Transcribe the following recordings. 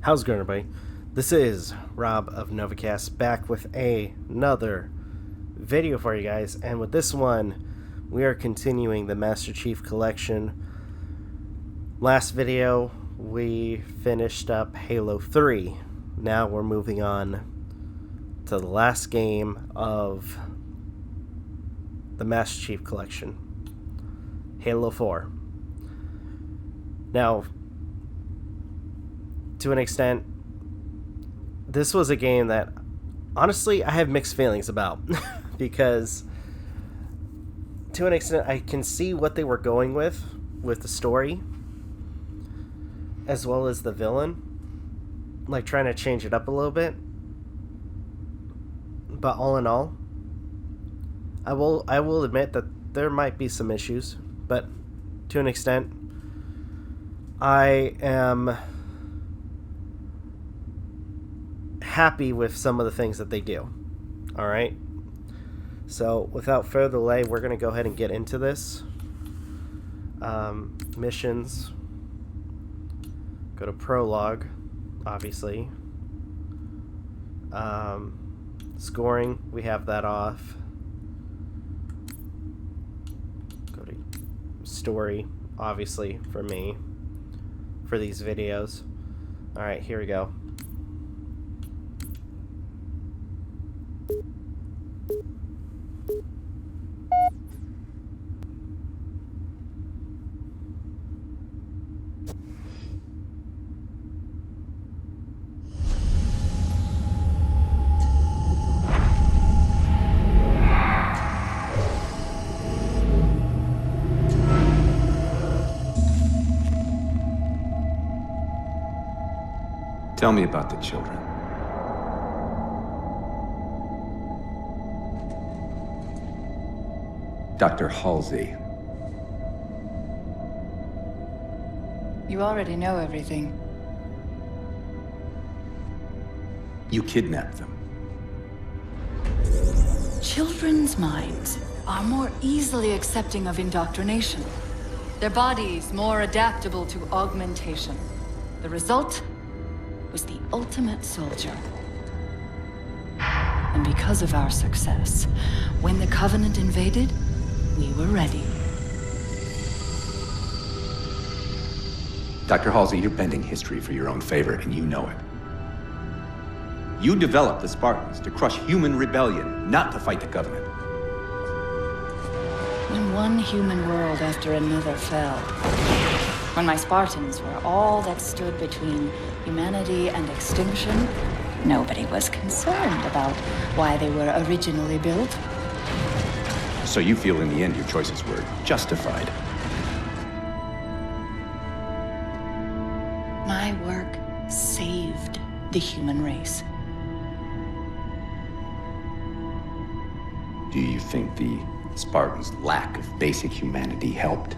How's it going, everybody? This is Rob of Novakast back with another video for you guys, and with this one we are continuing the Master Chief Collection. Last video we finished up Halo 3. Now we're moving on to the last game of the Master Chief Collection, Halo 4. Now, to an extent, this was a game that, honestly, I have mixed feelings about. Because, to an extent, I can see what they were going with the story, as well as the villain. Like, trying to change it up a little bit. But all in all, I will admit that there might be some issues. But, to an extent, I am happy with some of the things that they do. Alright? So, without further delay, we're going to go ahead and get into this. Missions. Go to prologue, obviously. Scoring, we have that off. Go to story, obviously, for me, for these videos. Alright, here we go. Tell me about the children. Dr. Halsey. You already know everything. You kidnapped them. Children's minds are more easily accepting of indoctrination. Their bodies more adaptable to augmentation. The result was the ultimate soldier. And because of our success, when the Covenant invaded, we were ready. Dr. Halsey, you're bending history for your own favor, and you know it. You developed the Spartans to crush human rebellion, not to fight the Covenant. When one human world after another fell, when my Spartans were all that stood between humanity and extinction, nobody was concerned about why they were originally built. So you feel in the end your choices were justified? My work saved the human race. Do you think the Spartans' lack of basic humanity helped?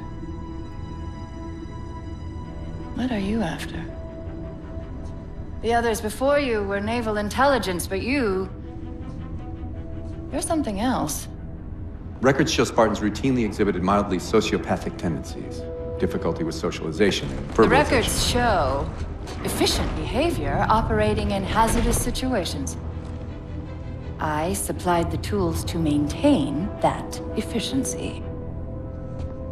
What are you after? The others before you were naval intelligence, but you're something else. Records show Spartans routinely exhibited mildly sociopathic tendencies, difficulty with socialization, and verbalization. The records show efficient behavior operating in hazardous situations. I supplied the tools to maintain that efficiency.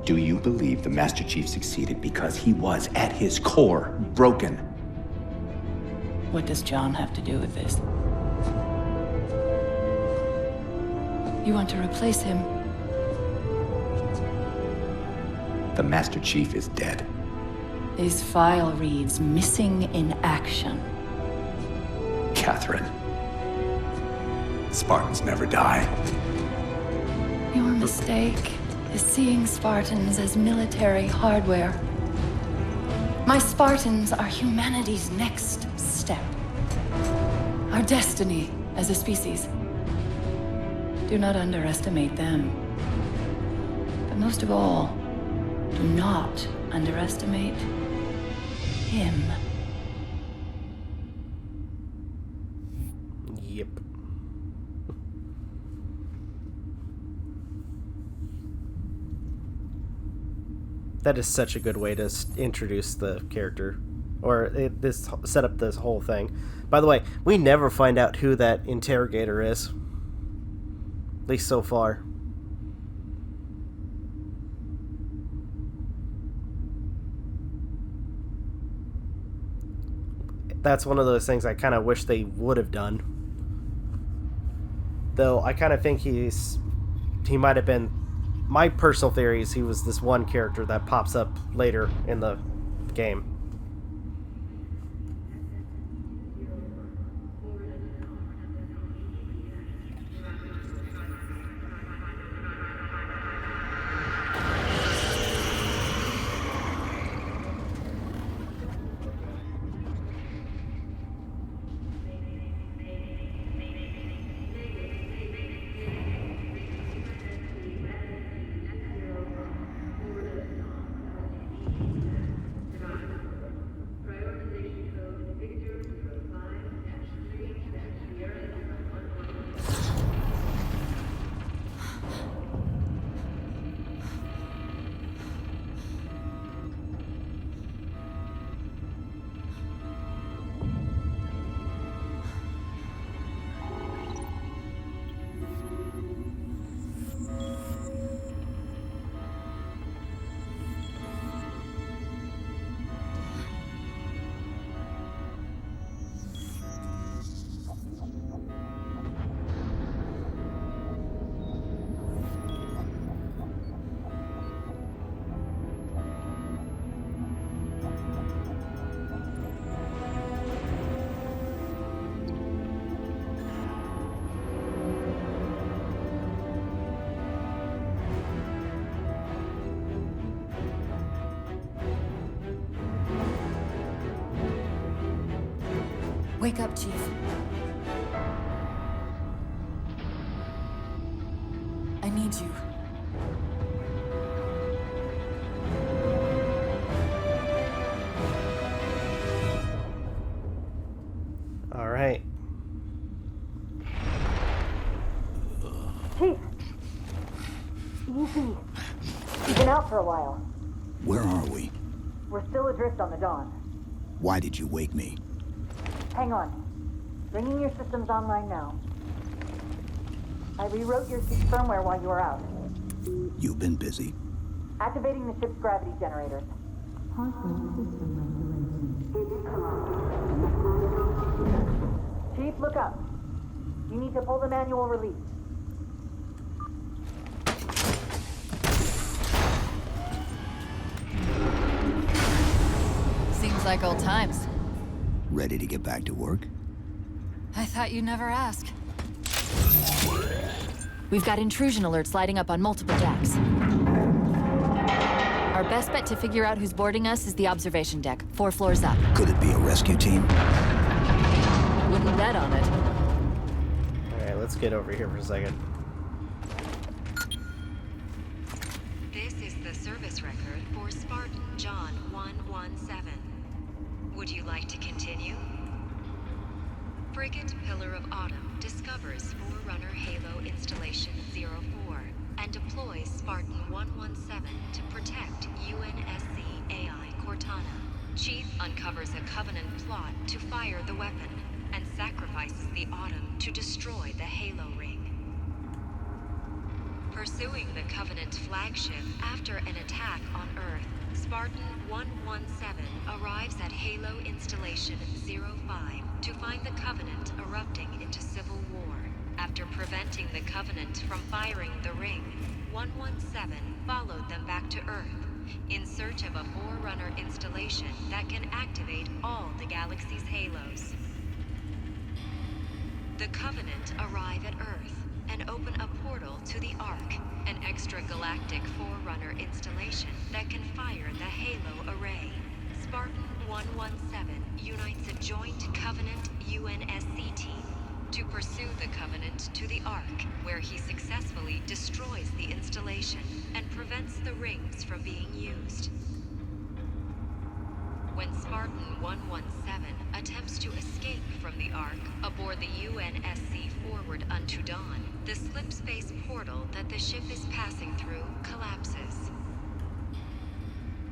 Do you believe the Master Chief succeeded because he was, at his core, broken? What does John have to do with this? You want to replace him? The Master Chief is dead. His file reads missing in action. Catherine. Spartans never die. Your mistake is seeing Spartans as military hardware. My Spartans are humanity's next step. Our destiny as a species. Do not underestimate them. But most of all, do not underestimate him. Yep. That is such a good way to introduce the character. this set up this whole thing. By the way, we never find out who that interrogator is. At least so far. That's one of those things I kind of wish they would have done. Though I kind of think he might have been, my personal theory is he was this one character that pops up later in the game. Wake up, Chief. I need you. All right. Chief! Easy. You've been out for a while. Where are we? We're still adrift on the Dawn. Why did you wake me? Hang on. Bringing your systems online now. I rewrote your ship's firmware while you were out. You've been busy. Activating the ship's gravity generators. Chief, look up. You need to pull the manual release. Seems like old times. Ready to get back to work? I thought you'd never ask. We've got intrusion alerts lighting up on multiple decks. Our best bet to figure out who's boarding us is the observation deck, 4 floors up. Could it be a rescue team? Wouldn't bet on it. Alright, let's get over here for a second. This is the service record for Spartan John 117. Would you like to continue? Frigate Pillar of Autumn discovers Forerunner Halo Installation 04 and deploys Spartan 117 to protect UNSC AI Cortana. Chief uncovers a Covenant plot to fire the weapon and sacrifices the Autumn to destroy the Halo ring. Pursuing the Covenant flagship after an attack on Earth, Spartan 117 arrives at Halo Installation 05 to find the Covenant erupting into civil war. After preventing the Covenant from firing the ring, 117 followed them back to Earth in search of a Forerunner installation that can activate all the galaxy's halos. The Covenant arrive at Earth and open a portal to the Ark, an extragalactic Forerunner installation that can fire the Halo array. Spartan 117 unites a joint Covenant UNSC team to pursue the Covenant to the Ark, where he successfully destroys the installation and prevents the rings from being used. When Spartan 117 attempts to escape from the Ark aboard the UNSC Forward Unto Dawn, the slip-space portal that the ship is passing through collapses.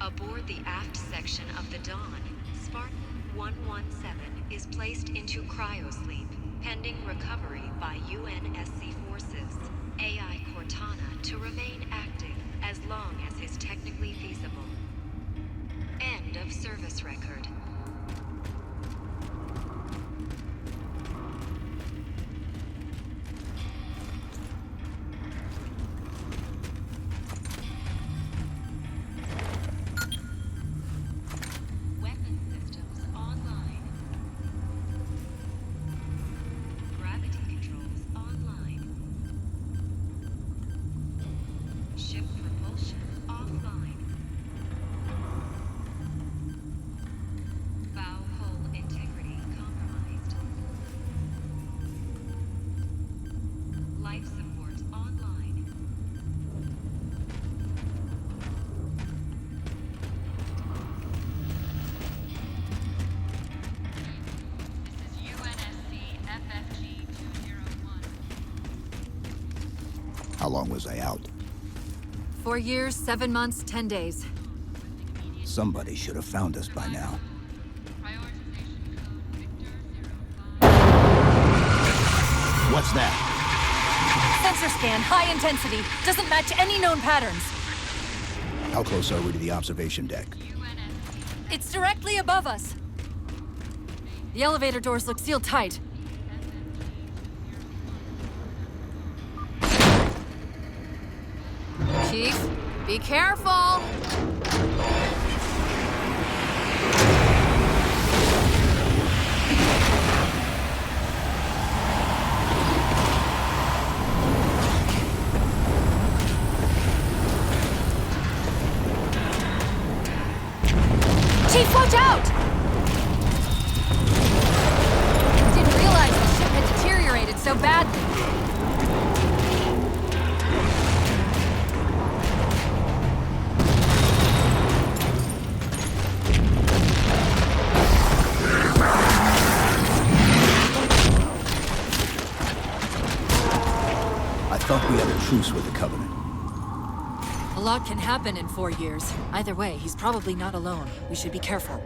Aboard the aft section of the Dawn, Spartan 117 is placed into cryosleep, pending recovery by UNSC forces. AI Cortana to remain active as long as is technically feasible. End of service record. Weapon systems online. Gravity controls online. Ship propulsion offline. Bow hull integrity compromised. Life support online. This is UNSC FFG 201. How long was I out? 4 years, 7 months, 10 days. Somebody should have found us by now. Prioritization code Victor 05. What's that? Sensor scan, high intensity. Doesn't match any known patterns. How close are we to the observation deck? It's directly above us. The elevator doors look sealed tight. Chief, be careful! Chief, watch out! Didn't realize the ship had deteriorated so badly. I thought we had a truce with the Covenant. A lot can happen in 4 years. Either way, he's probably not alone. We should be careful.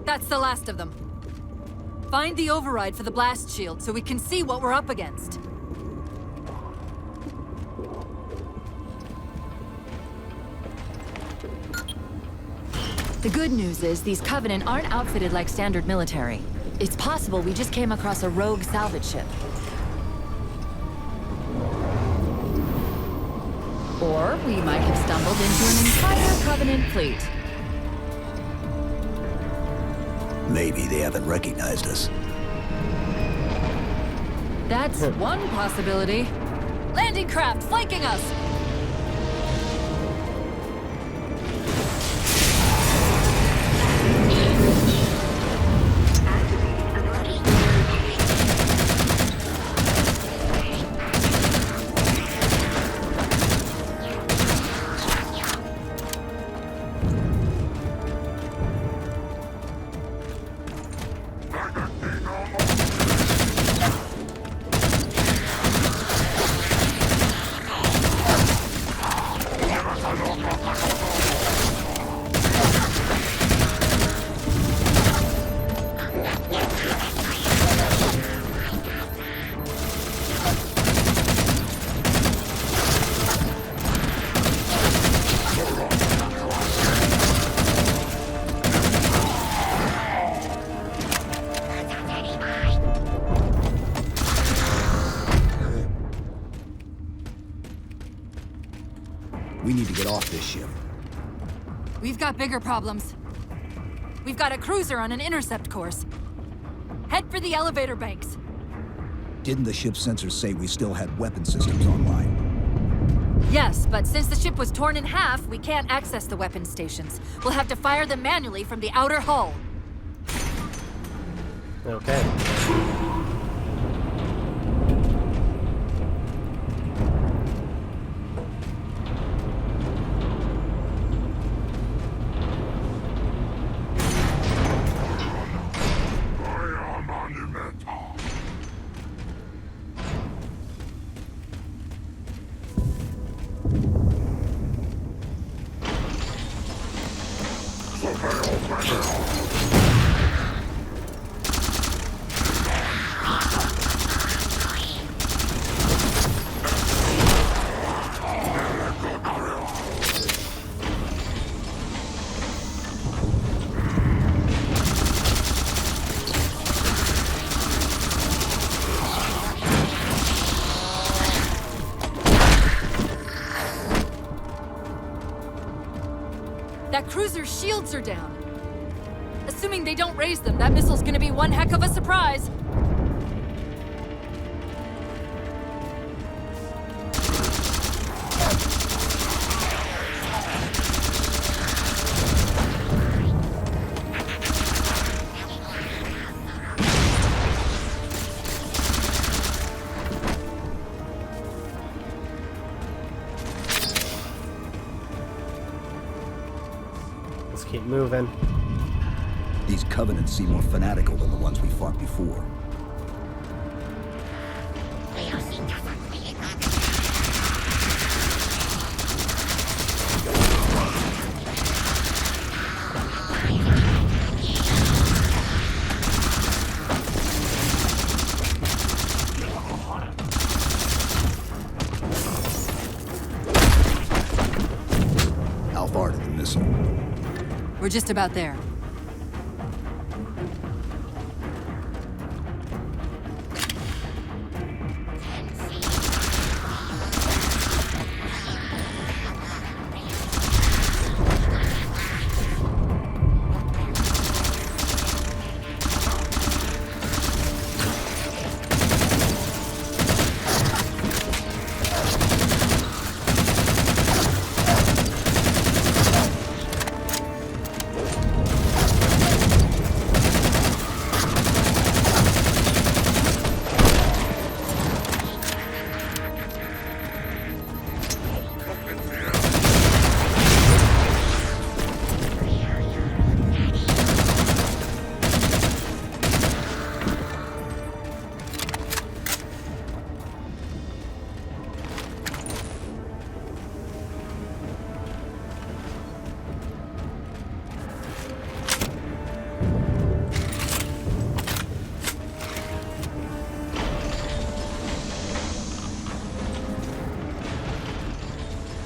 That's the last of them. Find the override for the blast shield so we can see what we're up against. The good news is these Covenant aren't outfitted like standard military. It's possible we just came across a rogue salvage ship. Or we might have stumbled into an entire Covenant fleet. Maybe they haven't recognized us. That's one possibility. Landing craft flanking us! get off this ship. We've got bigger problems. We've got a cruiser on an intercept course. Head for the elevator banks. Didn't the ship's sensors say we still had weapon systems online? Yes, but since the ship was torn in half, we can't access the weapon stations. We'll have to fire them manually from the outer hull. Okay. That cruiser's shields are down. Assuming they don't raise them, that missile's gonna be one heck of a surprise. Let's keep moving. These Covenants seem more fanatical than the ones we fought before. How far to the missile? We're just about there.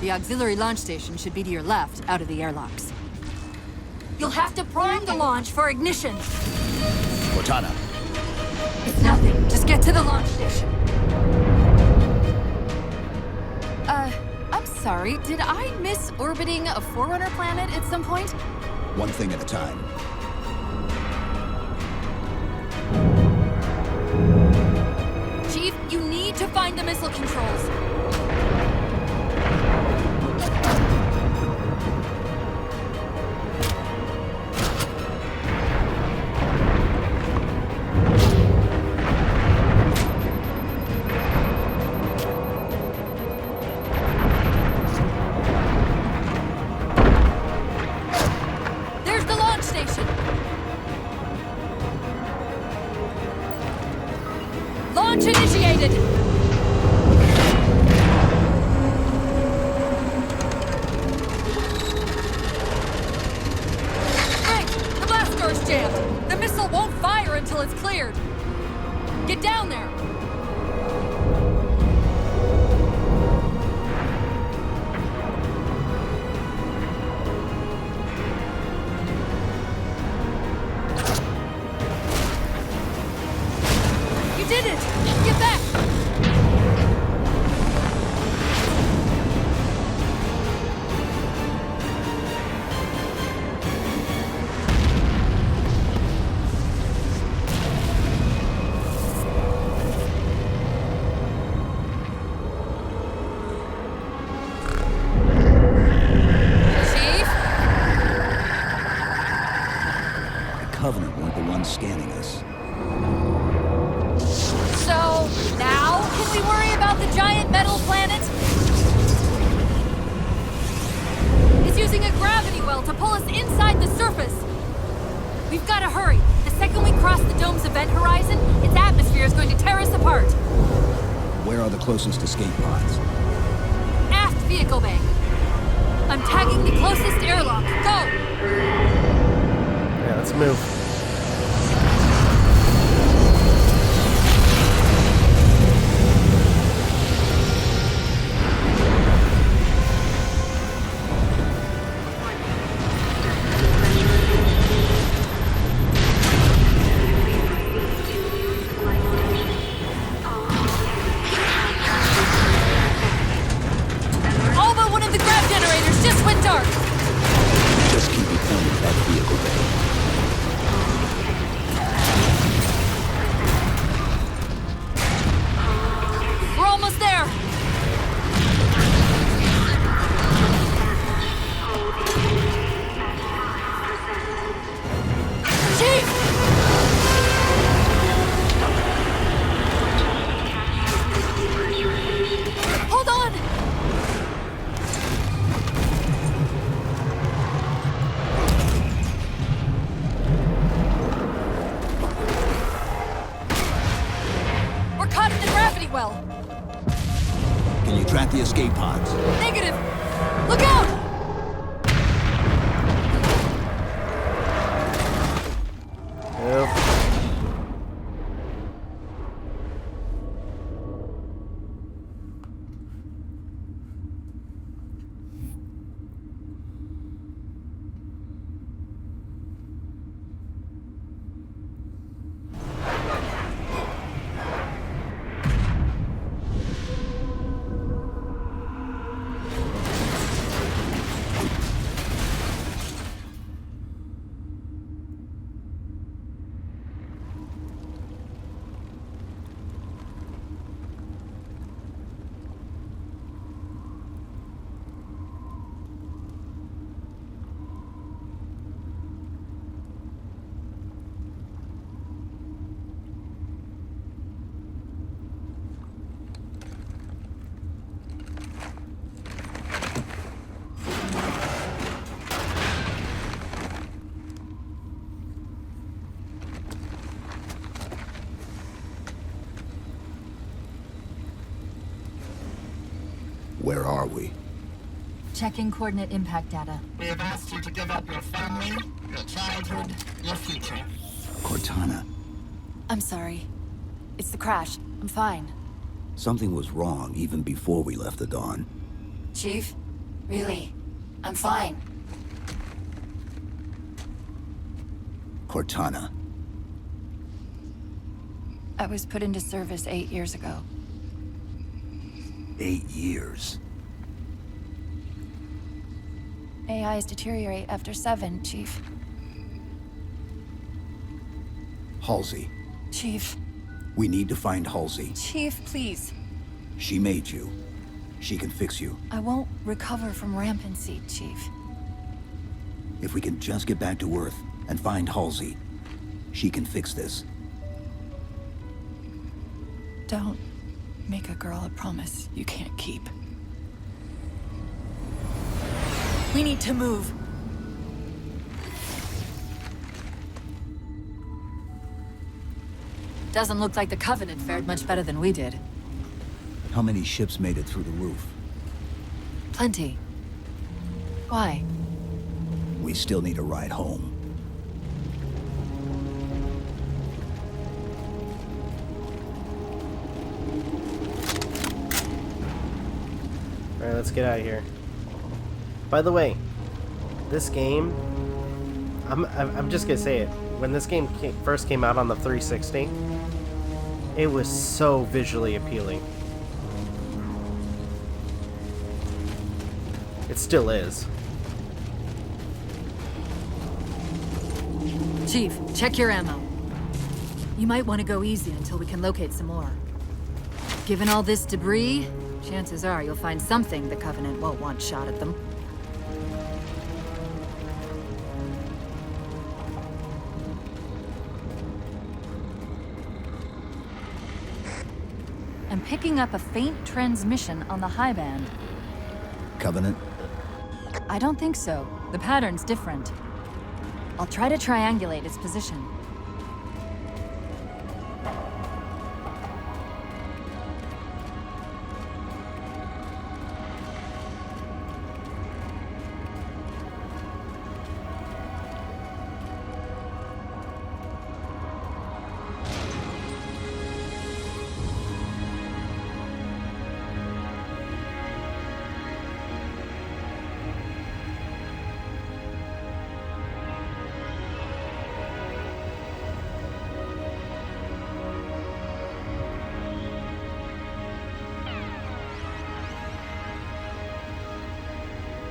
The auxiliary launch station should be to your left, out of the airlocks. You'll have to prime the launch for ignition. Cortana. It's nothing. Just get to the launch station. I'm sorry. Did I miss orbiting a Forerunner planet at some point? One thing at a time. Chief, you need to find the missile controls. Launch initiated! Frank, the blast door's jammed. The missile won't fire until it's cleared. Get down there! You did it! Get back! weren't the ones scanning us. So, now can we worry about the giant metal planet? It's using a gravity well to pull us inside the surface. We've got to hurry. The second we cross the dome's event horizon, its atmosphere is going to tear us apart. Where are the closest escape pods? Aft vehicle bay. I'm tagging the closest airlock. Go! Yeah, let's move. All but one of the grav generators just went dark. Just keep it pointed at that vehicle bay. We're almost there. Chief! Hold on! We're caught in the gravity well. Can you track the escape pods? Negative! Look out! Yep. Where are we? Checking coordinate impact data. We have asked you to give up your family, your childhood, your future. Cortana. I'm sorry. It's the crash. I'm fine. Something was wrong even before we left the Dawn. Chief? Really? I'm fine. Cortana. I was put into service 8 years ago. 8 years. AIs deteriorate after 7, Chief. Halsey. Chief. We need to find Halsey. Chief, please. She made you. She can fix you. I won't recover from rampancy, Chief. If we can just get back to Earth and find Halsey, she can fix this. Don't make a girl a promise you can't keep. We need to move. Doesn't look like the Covenant fared much better than we did. How many ships made it through the roof? Plenty. Why? We still need a ride home. Alright, let's get out of here. By the way, this game, I'm just gonna say it. When this game first came out on the 360, it was so visually appealing. It still is. Chief, check your ammo. You might want to go easy until we can locate some more. Given all this debris, chances are you'll find something the Covenant won't want shot at them. I'm picking up a faint transmission on the high band. Covenant? I don't think so. The pattern's different. I'll try to triangulate its position.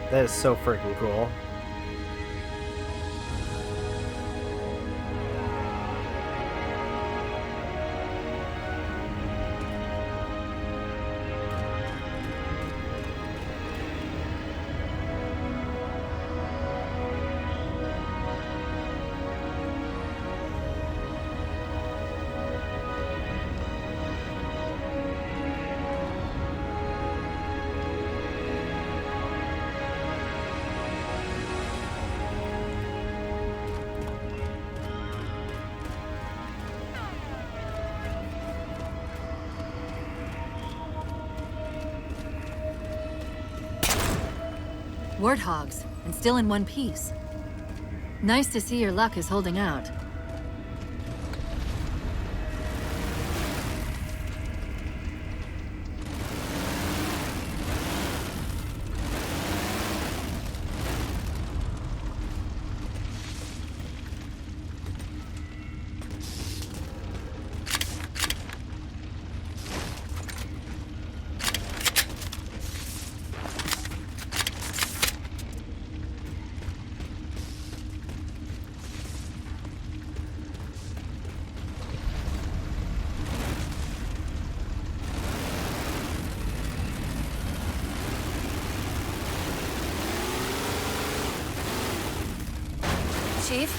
That is so freaking cool. Warthogs, and still in one piece. Nice to see your luck is holding out. Chief?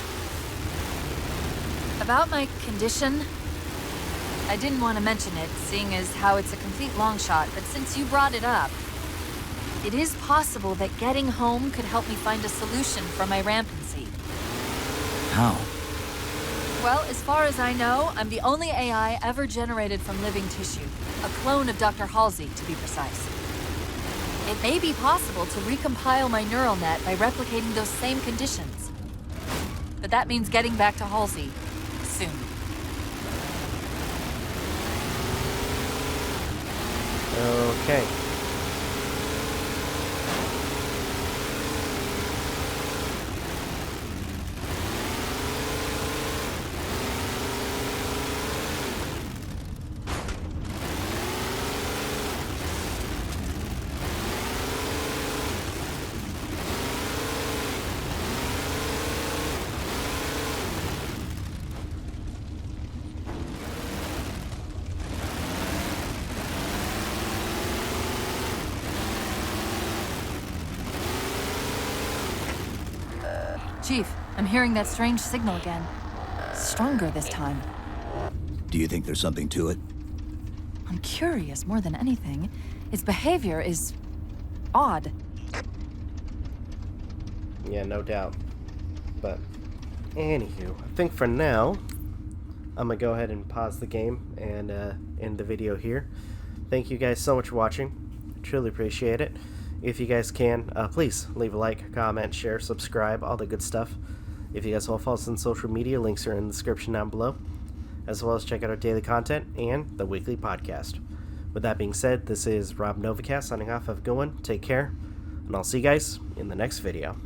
About my condition? I didn't want to mention it, seeing as how it's a complete long shot, but since you brought it up, it is possible that getting home could help me find a solution for my rampancy. How? Well, as far as I know, I'm the only AI ever generated from living tissue. A clone of Dr. Halsey, to be precise. It may be possible to recompile my neural net by replicating those same conditions. But that means getting back to Halsey soon. Okay. Chief, I'm hearing that strange signal again. Stronger this time. Do you think there's something to it? I'm curious more than anything. Its behavior is odd. Yeah, no doubt. But, anywho, I think for now, I'm going to go ahead and pause the game and end the video here. Thank you guys so much for watching. I truly appreciate it. If you guys can, please leave a like, comment, share, subscribe, all the good stuff. If you guys want to follow us on social media, links are in the description down below, as well as check out our daily content and the weekly podcast. With that being said, this is Rob Novakast signing off. Have a good one, take care, and I'll see you guys in the next video.